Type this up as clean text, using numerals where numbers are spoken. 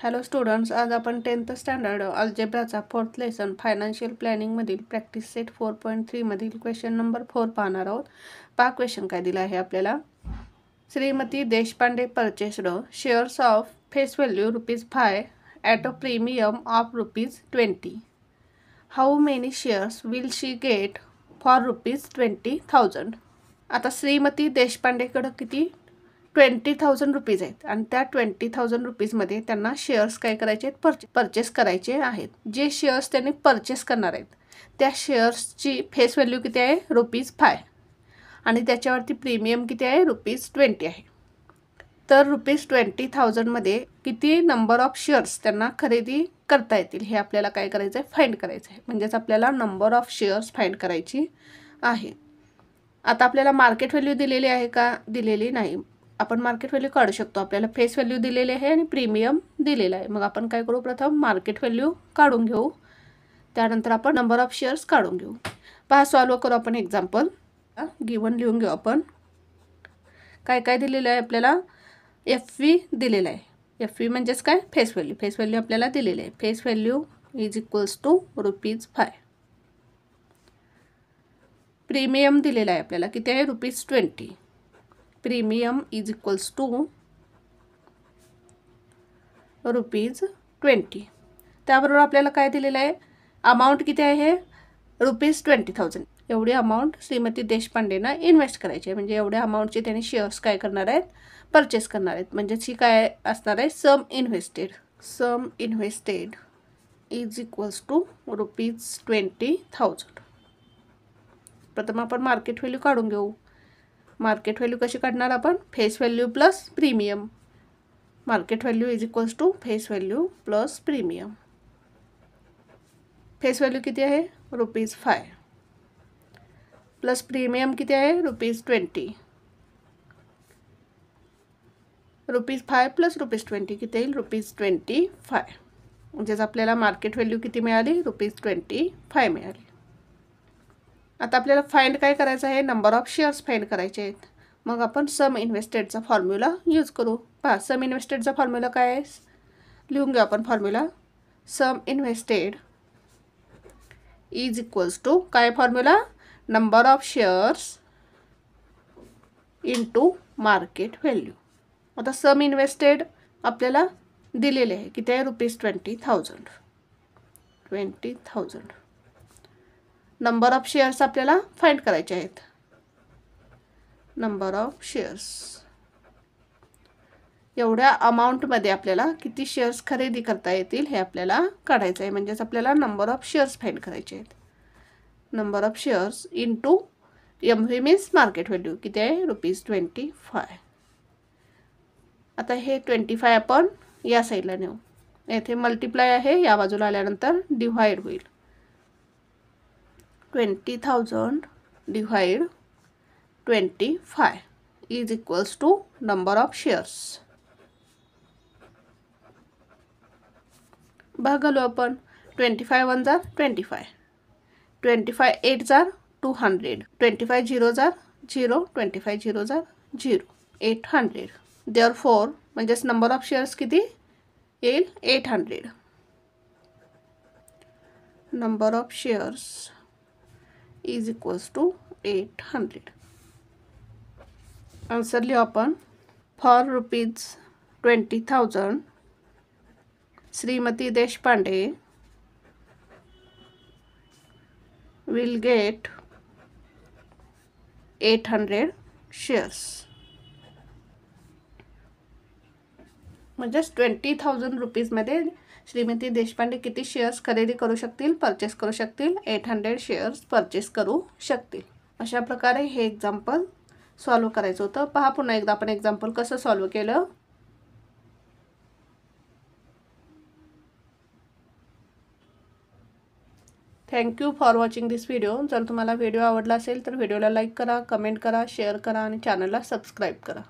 Hello students, आज आपण 10th standard अल्जेब्राचा 4th लेसन फायनान्शियल प्लॅनिंगमधील प्रॅक्टिस सेट 4.3 मधील क्वेश्चन नंबर 4 पाहणार आहोत. पहा क्वेश्चन काय दिला आहे आपल्याला. Shrimati Deshpande purchased shares of face value ₹5 at a premium of ₹20. How many shares will she get for ₹20,000. आता श्रीमती देशपांडेकडं किती 20,000 रुपीज आहेत आणि त्या 20,000 रुपीजमध्ये त्यांना शेअर्स काय करायचे आहेत, परचेस करायचे आहेत. जे शेअर्स त्यांनी परचेस करणार आहेत त्या शेअर्सची फेस व्हॅल्यू किती आहे ₹5 आणि त्याच्यावरती प्रीमियम किती आहे ₹20 आहे. तर ₹20,000 मध्ये किती नंबर ऑफ शेअर्स त्यांना खरेदी करता येतील हे आपल्याला काय करायचं आहे, फाइंड करायचं आहे. म्हणजेच आपल्याला नंबर ऑफ शेअर्स फाइंड करायची आहे. आता आपल्याला मार्केट व्हॅल्यू दिलेली आहे का, दिलेली नाही. आपण मार्केट व्हॅल्यू काढू शकतो. आपल्याला फेस व्हॅल्यू दिलेली आहे आणि प्रीमियम दिलेला आहे. मग आपण काय करू, प्रथम मार्केट व्हॅल्यू काढून घेऊ, त्यानंतर आपण नंबर ऑफ शेअर्स काढून घेऊ. पहा सॉल्व करू आपण एक्झाम्पल. गिवन लिहून घेऊ आपण. काय काय दिलेलं आहे आपल्याला, FV दिलेलं आहे. FV म्हणजेच काय, फेस व्हॅल्यू. फेस व्हॅल्यू आपल्याला दिलेली आहे. Face value is equals to ₹5. Premium दिलेला आहे आपल्याला, किती आहे ₹20. Premium is equals to ₹20. त्याबरोबर आपल्याला काय दिलेलं आहे, अमाऊंट किती आहे ₹20,000. एवढी अमाऊंट श्रीमती देशपांडेंना इन्व्हेस्ट करायची आहे. म्हणजे एवढ्या अमाऊंटचे त्यांनी शेअर्स काय करणार आहेत, परचेस करणार आहेत. म्हणजेच ही काय असणार आहे, sum invested. Sum invested is equals to ₹20,000. प्रथम आपण मार्केट व्हॅल्यू काढून घेऊ. मार्केट व्हॅल्यू कशी काढणार आपण, face value plus premium. Market value is equals to face value plus premium. Face value किती आहे ₹5 प्लस प्रीमियम किती आहे ₹20. ₹5 प्लस ₹20 किती येईल, ₹25. म्हणजेच आपल्याला मार्केट व्हॅल्यू किती मिळाली, ₹25 मिळाली. आता आपल्याला फाइंड काय करायचं आहे, नंबर ऑफ शेअर्स फाइंड करायचे आहेत. मग आपण सम इन्व्हेस्टेडचा फॉर्म्युला यूज करू. पहा सम इन्व्हेस्टेडचा फॉर्म्युला काय आहे, लिहून घेऊ आपण formula. Sum invested is equals to काय formula, number of shares into market value. आता सम इन्व्हेस्टेड आपल्याला दिलेले आहे, किती आहे ₹20,000. नंबर ऑफ शेअर्स आपल्याला फाइंड करायचे आहेत. नंबर ऑफ शेअर्स, एवढ्या अमाऊंटमध्ये आपल्याला किती शेअर्स खरेदी करता येतील हे आपल्याला काढायचं आहे. म्हणजेच आपल्याला नंबर ऑफ शेअर्स फाइंड करायचे आहेत. Number of shares into MV means market value किती आहे ₹25. आता हे 25 आपण या साईडला नेऊ. येथे मल्टिप्लाय आहे, या बाजूला आल्यानंतर डिव्हाइड होईल. 20,000 divide 25 is equals to number of shares. भागालो आपण. 25 1 जार 25, 25 8 जार 200, 25 0 जार 0, 25 0 जार 0, 800. देअरफॉर म्हणजेच नंबर ऑफ शेअर्स किती येईल, 800. Number of shares is equals to 800. Answer लिहू आपण. For ₹20,000 Shrimati Deshpande will get 800 shares. म्हणजेच 20,000 रुपीजमध्ये श्रीमती देशपांडे किती शेअर्स खरेदी करू शकतील, परचेस करू शकतील, 800 शेअर्स परचेस करू शकतील. अशा प्रकारे हे एक्झाम्पल सॉल्व करायचं होतं. पहा पुन्हा एकदा आपण एक्झाम्पल कसं सॉल्व केलं. Thank you for watching this video. जर तुम्हाला व्हिडिओ आवडला असेल तर व्हिडिओला लाईक करा, कमेंट करा, शेअर करा आणि चॅनलला सबस्क्राईब करा.